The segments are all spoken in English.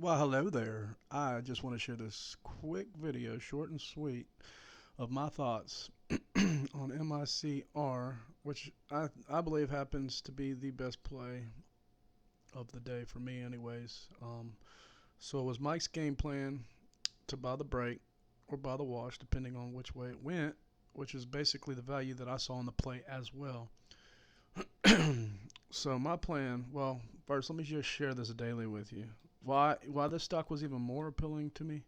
Well, hello there. I just want to share this quick video, short and sweet, of my thoughts on MICR, which I believe happens to be the best play of the day for me, anyways. So it was Mike's game plan to buy the break or buy the wash, depending on which way it went, which is basically the value that I saw on the play as well. So my plan, well, first let me just share this daily with you. Why this stock was even more appealing to me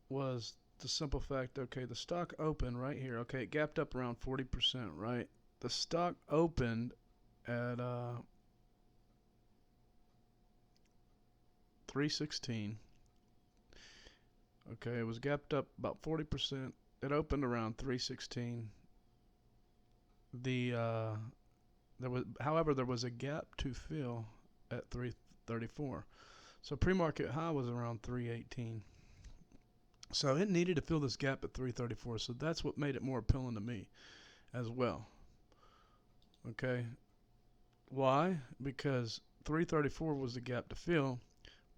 was the simple fact, okay, the stock opened right here. Okay, it gapped up around 40%, right? The stock opened at 316. Okay, it was gapped up about 40%. It opened around 316. However, there was a gap to fill at 334. So pre-market high was around 318. So it needed to fill this gap at 334. So that's what made it more appealing to me as well. Okay. Why? Because 334 was the gap to fill.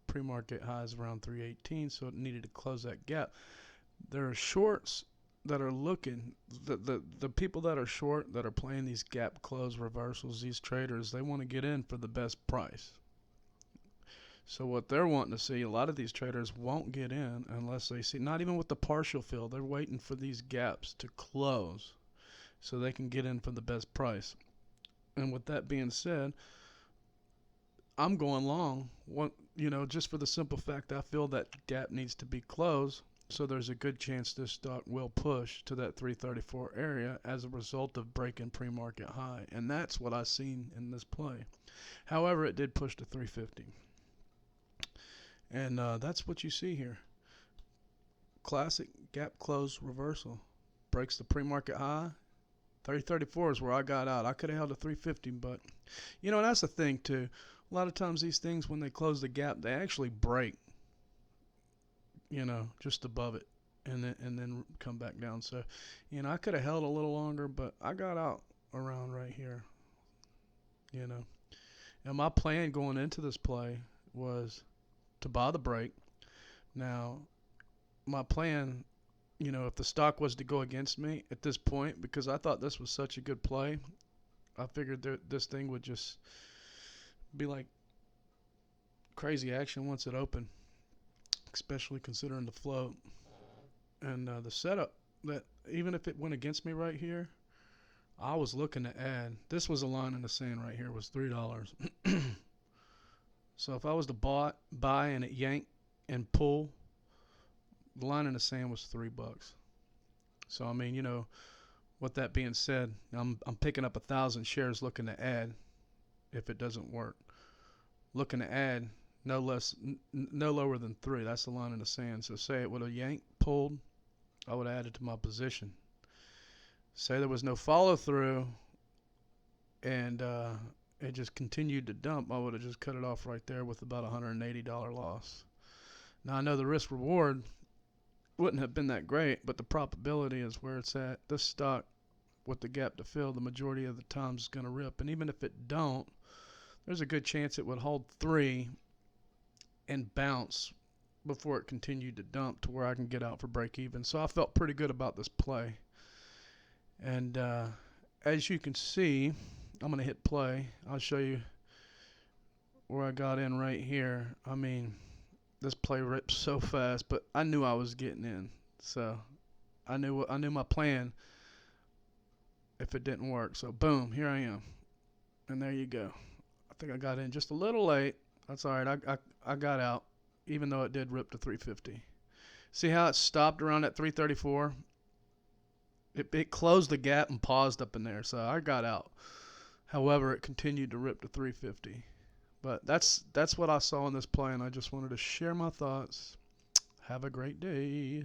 Pre-market high is around 318, so it needed to close that gap. There are shorts that are looking, the people that are short, that are playing these gap close reversals, these traders, they want to get in for the best price. So what they're wanting to see, a lot of these traders won't get in unless they see, not even with the partial fill, they're waiting for these gaps to close so they can get in for the best price. And with that being said, I'm going long, just for the simple fact I feel that gap needs to be closed. So there's a good chance this stock will push to that 334 area as a result of breaking pre-market high. And that's what I've seen in this play. However, it did push to 350. And that's what you see here. Classic gap close reversal. Breaks the pre-market high. 334 is where I got out. I could have held a 350, but, that's the thing, too. A lot of times these things, when they close the gap, they actually break, just above it, and then come back down. So, I could have held a little longer, but I got out around right here, And my plan going into this play was to buy the break. Now, my plan, if the stock was to go against me at this point, because I thought this was such a good play, I figured this thing would just be like crazy action once it opened, especially considering the float and the setup, that even if it went against me right here, I was looking to add. This was a line in the sand right here, was $3. So if I was to buy and it yank and pull, the line in the sand was $3. So I mean, with that being said, I'm picking up 1,000 shares looking to add if it doesn't work. Looking to add no lower than 3. That's the line in the sand. So say it would have yanked, pulled, I would have added to my position. Say there was no follow through and it just continued to dump, I would have just cut it off right there with about $180 loss. Now I know the risk reward wouldn't have been that great, but the probability is where it's at. This stock with the gap to fill, the majority of the time is going to rip. And even if it don't, there's a good chance it would hold 3 and bounce before it continued to dump to where I can get out for break even. So I felt pretty good about this play. And as you can see, I'm going to hit play. I'll show you where I got in right here. I mean, this play ripped so fast, but I knew I was getting in. So I knew my plan if it didn't work. So boom, here I am. And there you go. I think I got in just a little late. That's all right. I got out, even though it did rip to 350. See how it stopped around at 334? It closed the gap and paused up in there, so I got out. However, it continued to rip to 350. But that's what I saw in this play, and I just wanted to share my thoughts. Have a great day.